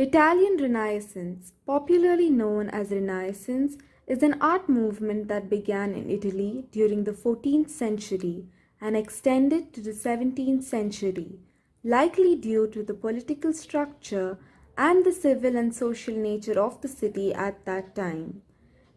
Italian Renaissance, popularly known as Renaissance, is an art movement that began in Italy during the 14th century and extended to the 17th century, likely due to the political structure and the civil and social nature of the city at that time.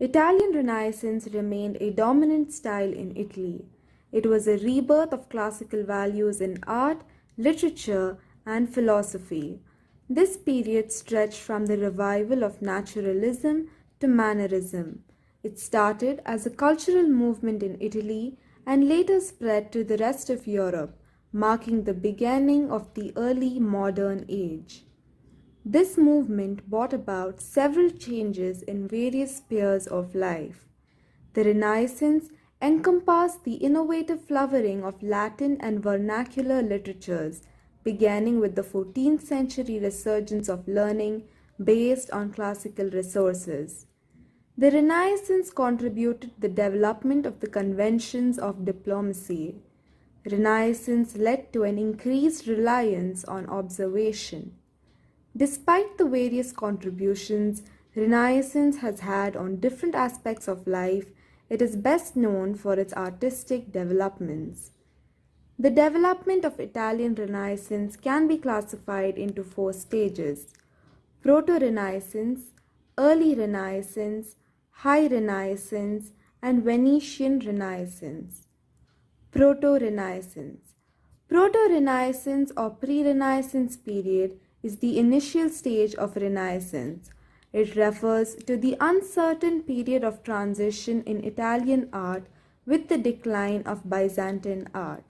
Italian Renaissance remained a dominant style in Italy. It was a rebirth of classical values in art, literature, and philosophy. This period stretched from the revival of naturalism to mannerism. It started as a cultural movement in Italy and later spread to the rest of Europe, marking the beginning of the early modern age. This movement brought about several changes in various spheres of life. The Renaissance encompassed the innovative flowering of Latin and vernacular literatures, beginning with the 14th century resurgence of learning based on classical resources. The Renaissance contributed to the development of the conventions of diplomacy. Renaissance led to an increased reliance on observation. Despite the various contributions Renaissance has had on different aspects of life, it is best known for its artistic developments. The development of Italian Renaissance can be classified into four stages: Proto Renaissance, Early Renaissance, High Renaissance, and Venetian Renaissance. Proto Renaissance. Proto Renaissance or pre Renaissance period is the initial stage of Renaissance. It refers to the uncertain period of transition in Italian art with the decline of Byzantine art.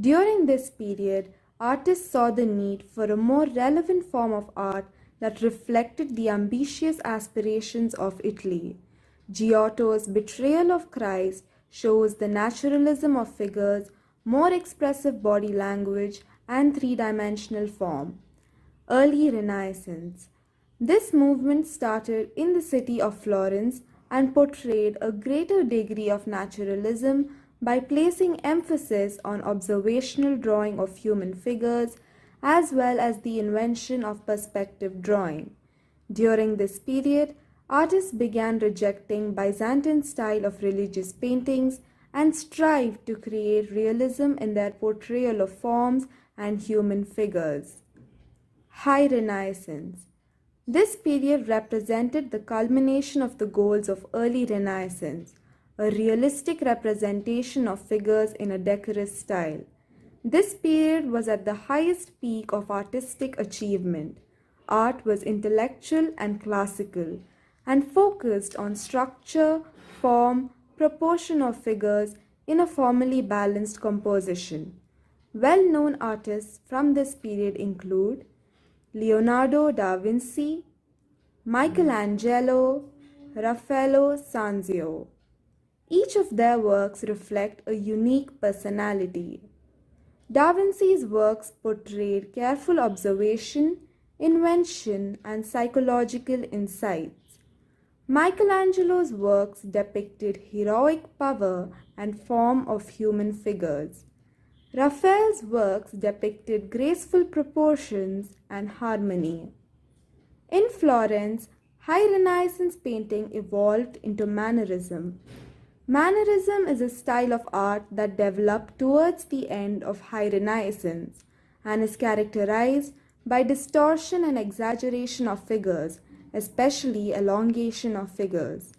During this period, artists saw the need for a more relevant form of art that reflected the ambitious aspirations of Italy. Giotto's Betrayal of Christ shows the naturalism of figures, more expressive body language, and three-dimensional form. Early Renaissance. This movement started in the city of Florence and portrayed a greater degree of naturalism by placing emphasis on observational drawing of human figures as well as the invention of perspective drawing. During this period, artists began rejecting Byzantine style of religious paintings and strived to create realism in their portrayal of forms and human figures. High Renaissance. This period represented the culmination of the goals of early Renaissance, a realistic representation of figures in a decorous style. This period was at the highest peak of artistic achievement. Art was intellectual and classical, and focused on structure, form, proportion of figures in a formally balanced composition. Well-known artists from this period include Leonardo da Vinci, Michelangelo, Raffaello Sanzio. Each of their works reflect a unique personality. Da Vinci's works portrayed careful observation, invention, and psychological insights. Michelangelo's works depicted heroic power and form of human figures. Raphael's works depicted graceful proportions and harmony. In Florence, High Renaissance painting evolved into Mannerism. Mannerism is a style of art that developed towards the end of High Renaissance and is characterized by distortion and exaggeration of figures, especially elongation of figures.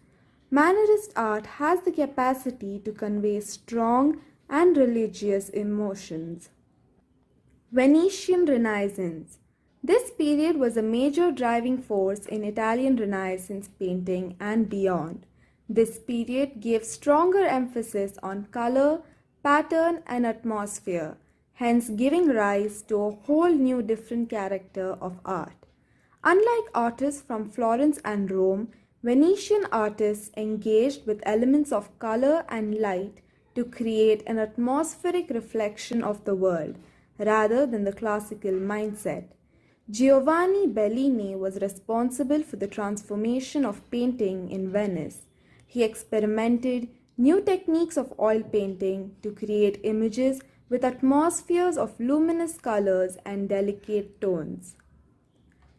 Mannerist art has the capacity to convey strong and religious emotions. Venetian Renaissance. This period was a major driving force in Italian Renaissance painting and beyond. This period gave stronger emphasis on color, pattern, and atmosphere, hence giving rise to a whole new different character of art. Unlike artists from Florence and Rome, Venetian artists engaged with elements of color and light to create an atmospheric reflection of the world, rather than the classical mindset. Giovanni Bellini was responsible for the transformation of painting in Venice. He experimented new techniques of oil painting to create images with atmospheres of luminous colors and delicate tones.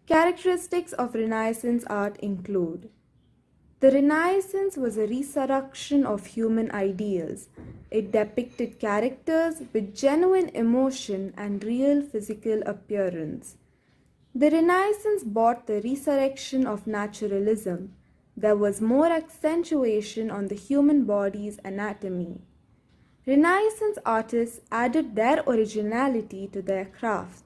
Characteristics of Renaissance art include: the Renaissance was a resurrection of human ideals. It depicted characters with genuine emotion and real physical appearance. The Renaissance brought the resurrection of naturalism. There was more accentuation on the human body's anatomy. Renaissance artists added their originality to their crafts.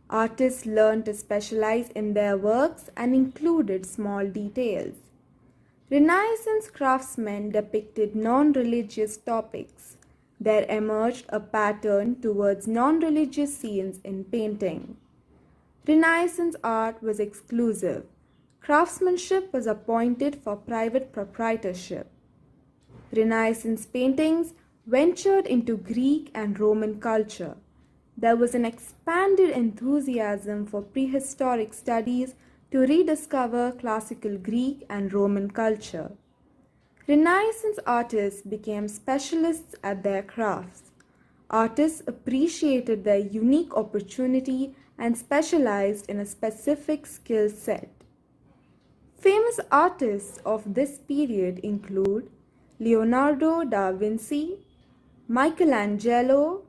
Artists learned to specialize in their works and included small details. Renaissance craftsmen depicted non-religious topics. There emerged a pattern towards non-religious scenes in painting. Renaissance art was exclusive. Craftsmanship was appointed for private proprietorship. Renaissance paintings ventured into Greek and Roman culture. There was an expanded enthusiasm for prehistoric studies to rediscover classical Greek and Roman culture. Renaissance artists became specialists at their crafts. Artists appreciated their unique opportunity and specialized in a specific skill set. Famous artists of this period include Leonardo da Vinci, Michelangelo,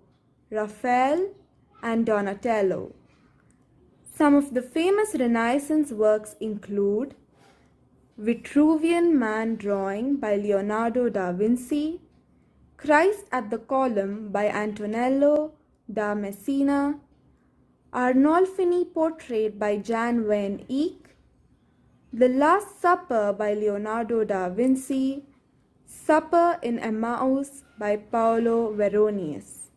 Raphael, and Donatello. Some of the famous Renaissance works include Vitruvian Man drawing by Leonardo da Vinci, Christ at the Column by Antonello da Messina, Arnolfini portrait by Jan van Eyck, The Last Supper by Leonardo da Vinci, Supper in Emmaus by Paolo Veronese.